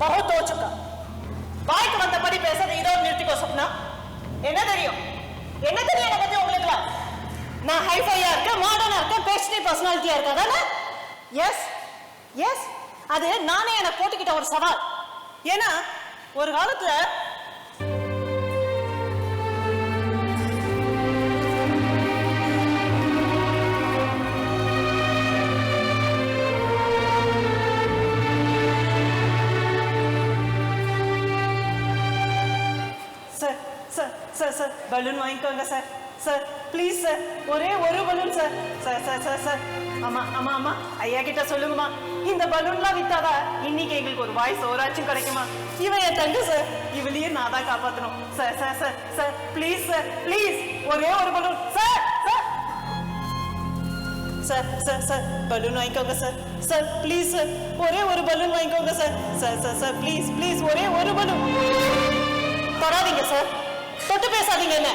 बहुत हो चुका வாய்க்கு வந்தபடி பேசுறது இதோட நிறுத்திக்கோ சொப்னா என்ன தெரியும் என்ன பத்தி உங்களுக்கு நான் ஹைஃபையா இருக்கேன் மாடர்னா இருக்கேன் பேஷனேட் பர்சனாலிட்டியா இருக்கேன் தானே எஸ் எஸ் அது நானே எனக்கு போட்டுக்கிட்ட ஒரு சவால் ஏன்னா ஒரு காலத்துல சார் பலூன் வாங்கிக்கோங்க சார் சார் ப்ளீஸ் சார் ஒரே ஒரு balloon sir sir sir sir sir ஆமா ஐயா கிட்ட சொல்லுங்கம்மா இந்த பலூன்லாம் வித்தாதா இன்னைக்கு எங்களுக்கு ஒரு வாய்ஸ் ஓராச்சும் கிடைக்குமா இவன் என் தங்க சார் இவளையும் நான் தான் காப்பாற்றணும் sir sir sir sir please sir please ஒரே ஒரு balloon sir sir sir sir balloon வாங்கிக்கோங்க சார் சார் ப்ளீஸ் சார் ஒரே ஒரு பலூன் வாங்கிக்கோங்க sir sir sir sir please please ஒரே ஒரு பலூன் தொடாதீங்க சார் தொட்டு பேசாதீங்க என்ன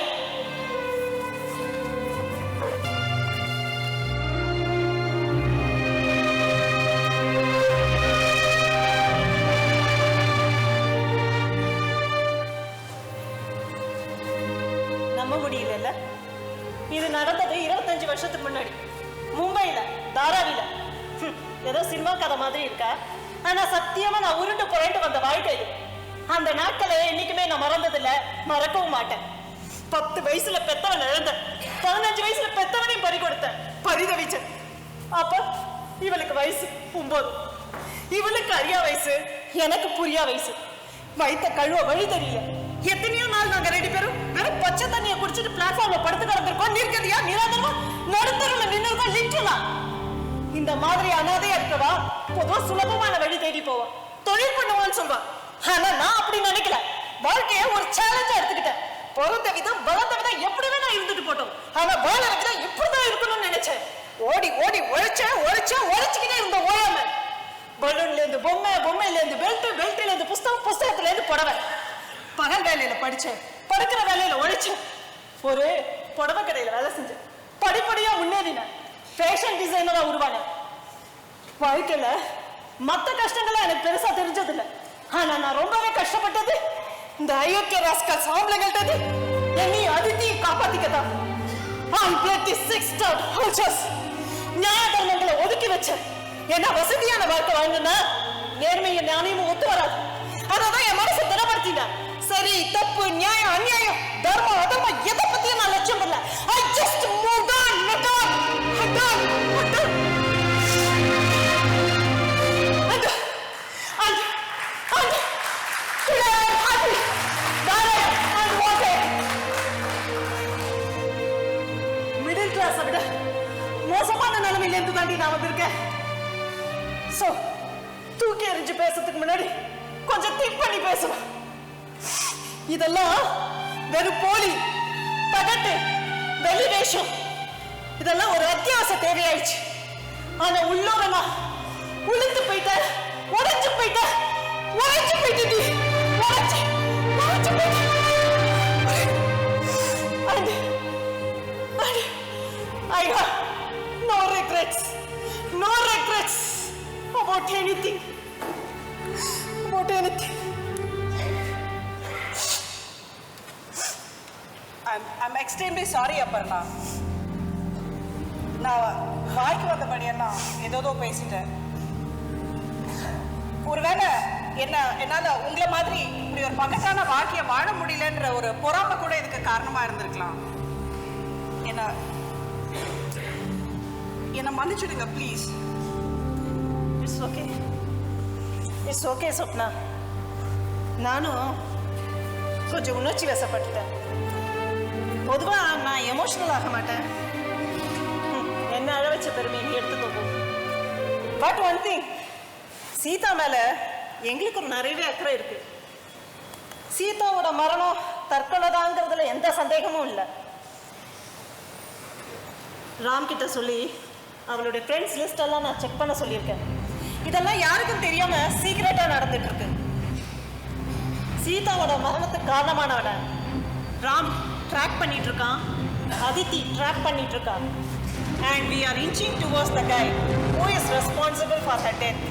நம்ப முடியல இது நடந்தது 25 வருஷத்துக்கு முன்னாடி மும்பைல தாராவில ஏதோ சினிமா கதை மாதிரி இருக்கா ஆனா சத்தியமா நான் உருண்டு புரண்டு வந்த வாழ்க்கை இது அந்த நாட்களை என்னைக்குமே நான் மறந்ததில்ல மறக்கவும் மாட்டேன் 10 வயசுல பெத்தவன் இழந்தேன் 15 வயசுல பெத்தவனையும் பறி கொடுத்தேன் பரிதவிச்சேன் அப்ப இவளுக்கு வயசு 9 இவளுக்கு அறியா வயசு எனக்கு புரியா வயசு வயித்த கழுவ வழி தெரியல எத்தனையோ நாள் நாங்க 2 பேரும் வெறும் பச்சை தண்ணியை குடிச்சிட்டு பிளாட்ஃபார்ம்ல படுத்து கிடந்திருக்கோம் நிற்கதியா நிராதரமா நடுத்தருல நின்றுருக்கோம் லிட்டரலா இந்த மாதிரி அனாதையா இருக்கவா பொதுவா சுலபமான வழி தேடி போவா தொழில் பண்ணுவான்னு சொல்வா ஆனா நான் அப்படி நினைக்கல வாழ்க்கைய ஒரு சேலஞ்சா எடுத்துக்கிட்டேன் பிறந்த விதம் வளர்ந்த விதம் எப்படி வேணா இருந்துட்டு போட்டோம் ஆனா வாழ விதம் இப்படிதான் இருக்கணும்னு நினைச்சேன் ஓடி ஓடி உழைச்சுக்கிட்டே இருந்த ஓயாம பலூன்ல இருந்து பொம்மையில இருந்து பெல்ட்ல இருந்து புஸ்தகத்துல இருந்து புடவை பகல் வேலையில படிச்சேன் படுக்கிற வேலையில உழைச்சேன் ஒரு புடவை கடையில வேலை செஞ்சேன் படிப்படியா முன்னேறினேன் ஃபேஷன் டிசைனரா உருவானேன் வாழ்க்கையில மத்த கஷ்டங்களை எனக்கு பெருசா தெரிஞ்சதில்லை ஆனா நான் ரொம்பவே கஷ்டப்பட்டது இந்த அயோக்கிய ராஸ்கல் சாம்பலங்கள்ட்டது என்னை அதித்தியை காப்பாத்திக்கதான் நியாய தர்மங்களை ஒதுக்கி வச்சேன் என்ன வசதியான வாழ்க்கை வாழ்ந்தா நேர்மையை நாணயமும் ஒத்து வராது அதான் என் மனசை திடப்படுத்தினேன் சரி தப்பு நியாயம் அநியாயம் தர்மம் அதர்மம் எதை பத்தியும் நான் லட்சியம் பண்ணல I just moved on middle கிளாஸை விட மோசமான நிலைமையில இருந்து தாண்டி நான் வந்திருக்கேன் சோ தூக்கி எறிஞ்சு பேசுறதுக்கு முன்னாடி கொஞ்சம் திங்க் பண்ணி பேசணும் இதெல்லாம் வெறும் போலி பகட்டு வெளி வேஷம் இதெல்லாம் ஒரு அத்தியாவசிய தேவையாயிடுச்சு ஆனா உள்ளோரமா உளுந்து போயிட்டேன் உடைஞ்சு போயிட்டேன் I have no regrets about anything. I'm extremely sorry, Aparna. நான் வாய்க்கு வந்தபடியெல்லாம் ஏதோ பேசிட்டேன். ஒருவேளை என்னால உங்களை மாதிரி இப்படி ஒரு பகட்டான வாழ்க்கைய வாழ முடியலன்ற ஒரு பொறாமை கூட இதுக்கு காரணமா இருந்திருக்கலாம். என்ன மன்னிச்சுடுங்க ப்ளீஸ். It's okay Swapna. நானும் கொஞ்சம் உணர்ச்சி வசப்பட்டுட்டேன். பொதுவா நான் எமோஷனல் ஆக மாட்டேன். என்ன அழ வச்ச பெருமை நீ எடுத்துக்கோ. பட் ஒன் திங், சீதா மேல எங்களுக்கு ஒரு நிறையவே அக்கறை இருக்கு. சீதாவோட மரணம் தற்கொலைதாங்கிறதுல எந்த சந்தேகமும் இல்லை. ராம் கிட்ட சொல்லி அவளுடைய ஃப்ரெண்ட்ஸ் லிஸ்ட் எல்லாம் நான் செக் பண்ண சொல்லியிருக்கேன். இதெல்லாம் யாருக்கும் தெரியாம சீக்கிரட்டா நடந்துட்டு இருக்கு. சீதாவோட மரணத்துக்கு காரணமானவன ராம் ட்ராக் பண்ணிட்டு இருக்கான், அதித்தி ட்ராக் பண்ணிட்டு இருக்கான். And we are inching towards the guy who is responsible for her death.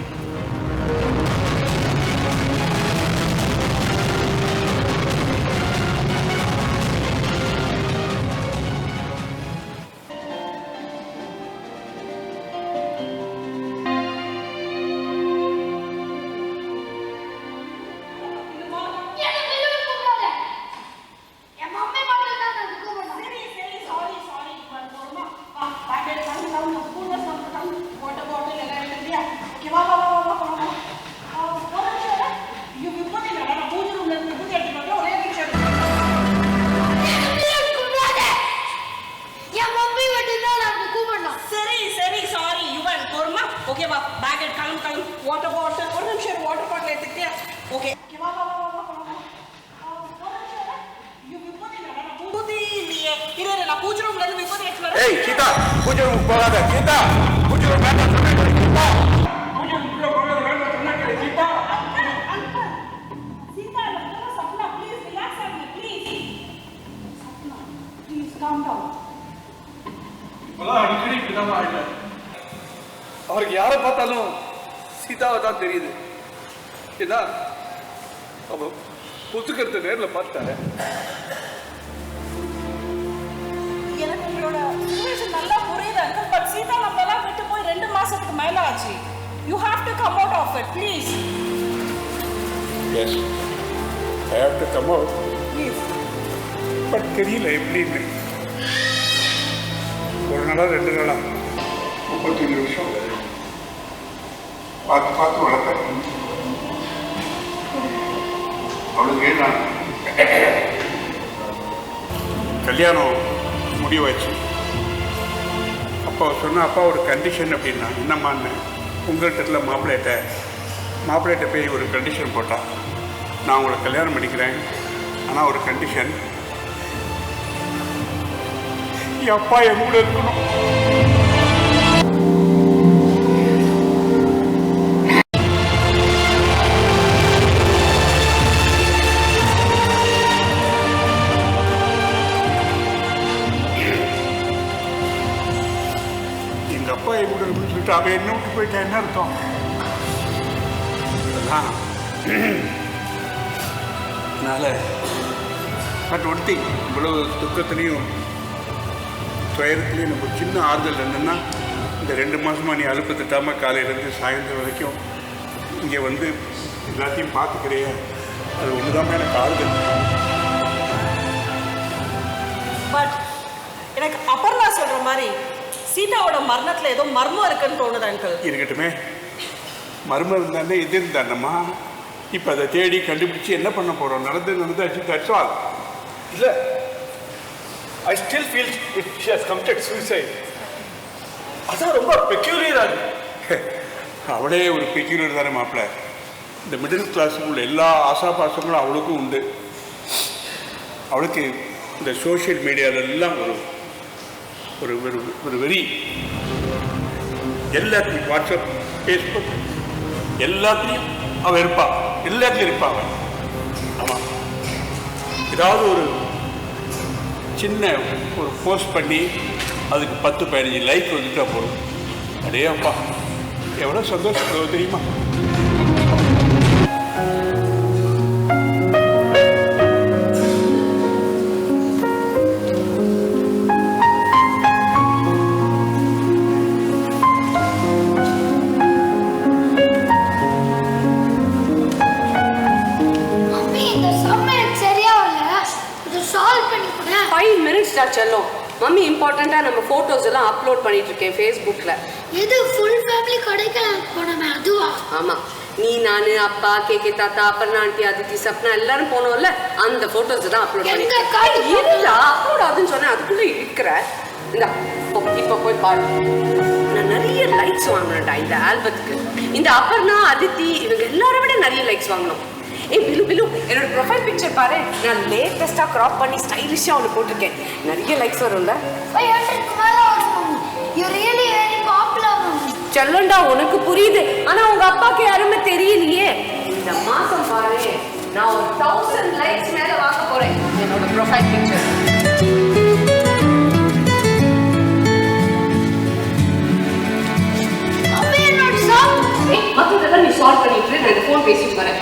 ஓகேவா பேக் எடு கிளம்பு வாட்டர் பாட்டில் ஒரு நிமிஷம் வாட்டர் பாட்டில் எடுத்துக்கிட்டே ஓகே வா வா வா வா விபூதி இல்லையே இரு நான் பூஜை ரூம்ல இருந்து விபூதி எடுத்து வரேன். ஏய் சீதா பூஜை ரூம் போகாத சீதா பூஜை ரூம் வேண்டாம் சொன்னேன் சீதா பூஜை ரூம் போகாத வேண்டாம் சொன்னேன் சீதா சீதா லக்ஷ்மணா சப்னா ப்ளீஸ் ரிலாக்ஸ் ஆகுங்க please Sapna please calm down. இப்பெல்லாம் அடிக்கடி இப்படிதான் ஆயிட்ட அவருக்கு யாரை பார்த்தாலும் சீதாவை தான் தெரியுது ஏன்னா அவ புத்துக்கிறத நேரில் பார்த்தாரு. எனக்கு உங்களோட சிச்சுவேஷன் நல்லா புரியுது அங்கிள் பட் சீதா நம்மளெல்லாம் விட்டு போய் 2 மாசத்துக்கு மேல ஆச்சு. You have to come out of it please. Yes I have to come out please. But தெரியல எப்படின்னு ஒரு நாளா 2 நாளா 35 நிமிஷம் பார்த்து வளர்த்தேன் அவளுக்கு நான் கல்யாணம் முடிவாச்சு. அப்போ சொன்ன அப்பா ஒரு கண்டிஷன் அப்படின்னா என்னம்மான்னு உங்கள்கிட்ட மாப்பிள்ளைகிட்ட போய் ஒரு கண்டிஷன் போட்டான். நான் உங்களை கல்யாணம் பண்ணிக்கிறேன் ஆனால் ஒரு கண்டிஷன் என் அப்பா என் கூட இருக்கணும். எங்கள் அப்பா என் கூட இருக்குன்னு சொல்லிட்டு அவன் என்ன விட்டு போயிட்டா என்ன அர்த்தம்? அதனால் பட் ஒருத்தி இவ்வளவு துக்கத்துலேயும் துயரத்துலேயும் நம்ம சின்ன ஆறுதல் என்னென்னா இந்த 2 மாதமாக நீ அலுப்பு திட்டாமல் காலையிலேருந்து சாயந்தரம் வரைக்கும் இங்கே வந்து எல்லாத்தையும் பார்த்துக்கிறிய அது ஒன்று தான் எனக்கு ஆறுதல். பட் எனக்கு அபர்ணா சொல்ற மாதிரி சீதாவோட மரணத்துல ஏதோ மர்மம் இருக்குன்னு தோணுது அங்கிள். இருக்கட்டுமே மர்மம் இருந்தானே எது இருந்தானம்மா இப்போ அதை தேடி கண்டுபிடிச்சி என்ன பண்ண போகிறோம்? நடந்தாச்சு தட்ஸ் ஆல். இல்லை I still feel it she has committed suicide. அதான் ரொம்ப பெக்யூலியராக இருக்கு. அவளே ஒரு பெக்யூலர் தானே மாப்பிள்ள. இந்த மிடில் கிளாஸுக்கு உள்ள எல்லா ஆசாபாசங்களும் அவளுக்கும் உண்டு. அவளுக்கு இந்த சோஷியல் மீடியாவிலெல்லாம் ஒரு ஒரு ஒரு வெறி எல்லாத்தையும் வாட்ஸ்அப் ஃபேஸ்புக் எல்லாத்துலேயும் அவள் இருப்பாள். எல்லாத்துலேயும் இருப்பாள் அவள். ஆமாம் ஏதாவது ஒரு சின்ன ஒரு போஸ்ட் பண்ணி அதுக்கு 10-15 லைக் வந்துட்டா போதும். அடே அப்பா எவ்வளோ சந்தோஷம் தெரியுமா? செல்லும் மம்மி இம்பார்ட்டண்டா நம்ம போட்டோஸ் எல்லாம் அப்லோட் பண்ணிட்டு இருக்கேன் ஃபேஸ்புக்ல. இது ஃபுல் ஃபேமிலி கொடைக்கானல் போனோமே அதுவா? ஆமா, நீ நானு அப்பா கேகே தாத்தா அப்பர்ணா ஆண்டி அதித்தி சப்னா எல்லாரும் போனோம்ல அந்த போட்டோஸ் தான் அப்லோட் பண்ணிருக்கேன். இல்ல அப்லோட் ஆகுதுன்னு சொன்னேன் அதுக்குள்ள இருக்கிற இந்த இப்ப போய் பாரு. நான் நிறைய லைக்ஸ் வாங்கினேன்டா இந்த ஆல்பத்துக்கு. இந்த அப்பர்ணா அதித்தி இவங்க எல்லாரை விட நிறைய லைக்ஸ் வாங்கினோம். ஏய் பிலு பிலு என்னோட ப்ரொஃபைல் பிக்சர் பாரு, நான் லேட்டஸ்டா கிராப் பண்ணி ஸ்டைலிஷா ஒன்று போட்டிருக்கேன். நிறைய லைக்ஸ் வரும்ல. 500 மேல வரும். You really very popular. செல்லண்டா உனக்கு புரியுது, ஆனா உங்க அப்பாக்கு யாருமே தெரியலையே. இந்த மாசம் பாரு நான் ஒரு 1000 லைக்ஸ் மேல வாங்க போறேன் என்னோட ப்ரொஃபைல் பிக்சர். அம்மா என்னோட சாங் மத்ததெல்லாம் நீ சால்வ் பண்ணிட்டு ரெண்டு ஃபோன் பேசிட்டு வரேன்.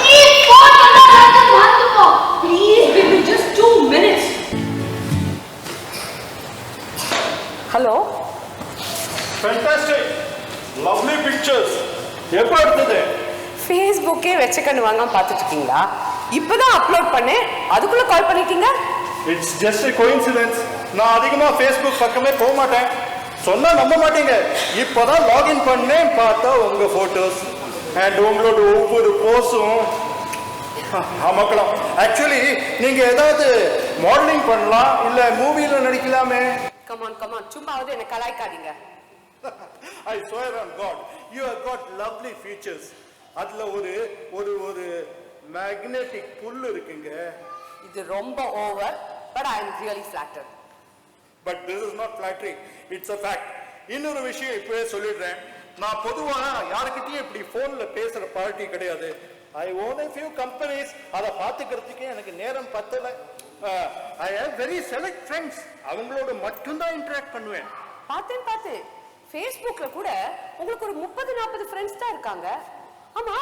ப்ளீஸ் ஃபோன் பண்ணாத பாத்துக்கோ please give me just 2 minutes. Hello, fantastic lovely pictures. எப்போ எடுத்தது? ஃபேஸ்புக்கே வெச்சக்கன்னு வாங்காம பார்த்துட்டு இருக்கீங்களா? இப்பதான் அப்லோட் பண்ணேன் அதுக்குள்ள கால் பண்ணிட்டீங்க. It's just a coincidence. நான் அதிகமாக ஃபேஸ்புக் பக்கமே போக மாட்டேன். சொன்னா நம்ப மாட்டீங்க, இப்போதான் லாகின் பண்ணேன், பார்த்தா உங்க போட்டோஸ் அண்ட் உங்களோட ஒவ்வொரு போஸும் ஆமாக்கலாம். ஆக்சுவலி நீங்க ஏதாவது மாடலிங் பண்ணலாம், இல்ல மூவில நடிக்கலாமே. கமான் கமான், சும்மாவது என்ன கலாய்க்காதீங்க. I swear on God, you have got lovely features. அதுல ஒரு மேக்னெட்டிக் புல் இருக்குங்க. இது ரொம்ப over, but I am really flattered. But this is not flattery, it's a fact. இன்னொரு விஷயம் இப்பவே சொல்லிடுறேன். நான் பொதுவா யாருக்கிட்டையும் இப்படி போன்ல பேசுற பார்ட்டி கிடையாது. I own a few companies. அதை பார்த்துக்கிறதுக்கே எனக்கு நேரம் பத்தல. I have very select friends. அவங்களோட மட்டும்தான் இன்டராக்ட் பண்ணுவேன். பார்த்து Facebookல கூட உங்களுக்கு ஒரு 30-40 ஃப்ரெண்ட்ஸ் தான் இருக்காங்க. ஆமா,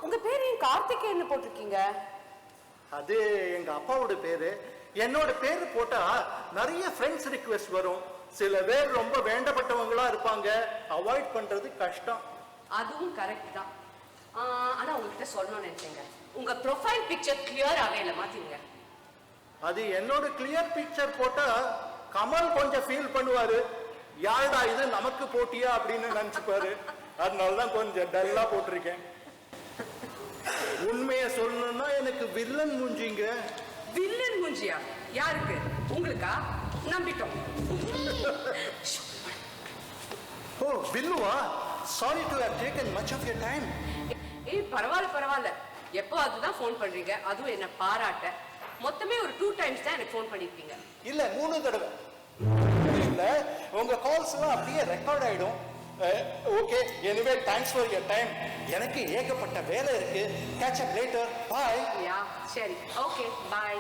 உங்க பேர் ஏன் கார்த்திகேயன் போட்டிருக்கீங்க? அது எங்க அப்பாவோட பேரு. என்னோட பேரு போட்டா நிறைய ஃப்ரெண்ட்ஸ் ரிக்வெஸ்ட் வரும். சில பேர் ரொம்ப வேண்டப்பட்டவங்களா இருப்பாங்க, அவாய்ட் பண்றது கஷ்டம். அதுவும் கரெக்ட் தான். ஆனா உங்ககிட்ட சொல்லணும்னு நினைச்சேங்க, உங்க ப்ரொஃபைல் பிக்சர் கிளியராகவே இல்லை, மாத்திருங்க. அது என்னோட கிளியர் பிக்சர் போட்டா கமல் கொஞ்சம் ஃபீல் பண்ணுவாரு. யாருடா இது நமக்கு போட்டியா அப்படின்னு நினைச்சுப்பாரு. அதனாலதான் கொஞ்சம் டல்லா போட்டிருக்கேன். உண்மையை சொல்லணும்னா எனக்கு வில்லன் மூஞ்சிங்க. வில்லன் மூஞ்சியா? யாருக்கு? உங்களுக்கா? நம்பிட்டோம். ஓ, வில்லுவா? Sorry to have taken much of your time. ஏய், பரவாயில்ல. எப்போ அதுதான் ஃபோன் பண்றீங்க, அதுவும் என்ன பாராட்ட. மொத்தமே ஒரு 2 times தான் எனக்கு ஃபோன் பண்ணிருக்கீங்க. இல்ல 3 தடவை. இல்ல உங்க கால்ஸ் எல்லாம் அப்படியே ரெக்கார்ட் ஆயிடும். Okay, anyway thanks for your time. எனக்கு ஏகப்பட்ட வேலை இருக்கு. Catch up later. Bye. Yeah, சரி. Okay, bye.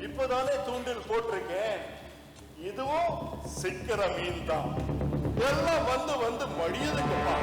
இப்போதானே தூண்டில் போட்டிருக்கேன். இதுவும் சிக்கிற மீன் தான். எல்லாம் வந்து மடியதுக்குப்பா.